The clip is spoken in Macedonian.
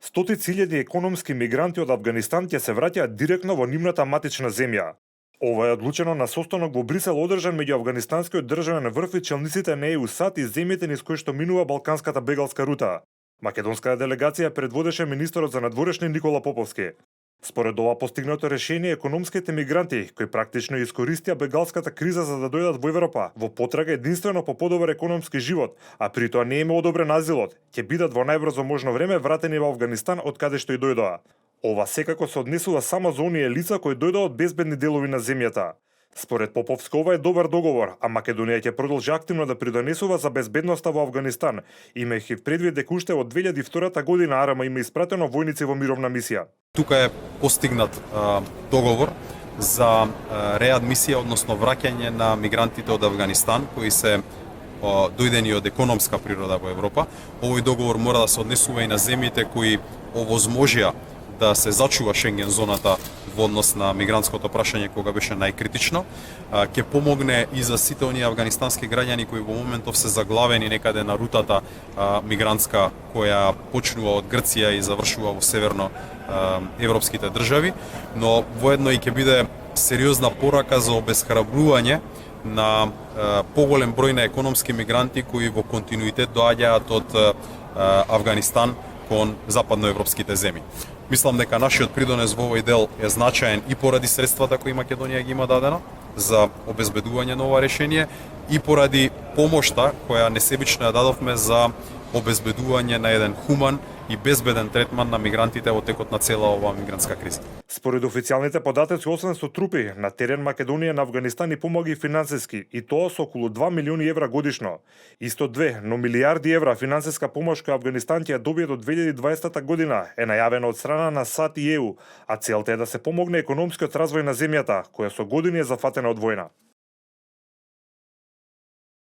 Стотици илјади економски мигранти од Авганистан ќе се враќаат директно во нивната матична земја. Ова е одлучено на состанок во Брисел одржан меѓу афганистанскиот државен врв и челниците на ЕУ САД и земјите низ кои што минува балканската бегалска рута. Македонската делегација предводеше министерот за надворешни Никола Поповски. Според ова постигнато решение, економските мигранти, кои практично искористија бегалската криза за да дојдат во Европа, во потрага единствено по подобар економски живот, а при тоа не им е одобрен азилот, ќе бидат во најбрзо можно време вратени во Авганистан од каде што и дојдоа. Ова секако се однесува само за оние лица кои дојдоа од безбедни делови на земјата. Според Поповски, ова е добар договор, а Македонија ќе продолжи активно да придонесува за безбедноста во Авганистан, имајќи предвид дека уште од 2002 година АРМ има испратено војници во мировна мисија. Тука е постигнат договор за реадмисија, односно враќање на мигрантите од Авганистан кои се дојдени од економска природа во Европа. Овој договор мора да се однесува и на земјите кои овозможија да се зачува Шенген зоната во однос на мигрантското прашање кога беше најкритично. Ќе помогне и за сите оние афганистански граѓани кои во моментов се заглавени некаде на рутата мигрантска која почнува од Грција и завршува во северно европските држави, но воедно и ќе биде сериозна порака за обесхрабрување на поголем број на економски мигранти кои во континуитет доаѓаат од Авганистан кон западноевропските земји. Мислам дека нашиот придонес во овој дел е значаен и поради средствата кои Македонија ги има дадено за обезбедување на ова решение и поради помошта која несебично ја дадовме за обезбедување на еден хуман и безбеден третман на мигрантите во текот на цела оваа мигрантска криза. Според официјалните податоци, освен со трупи, на терен Македонија на Авганистан и помоги финансиски, и тоа со околу 2 милиони евра годишно. Исто 2, но милиарди евра финансиска помош која Авганистан ќе ја добие до 2020 година е најавена од страна на САД и ЕУ, а целта е да се помогне економскиот развој на земјата, која со години е зафатена од војна.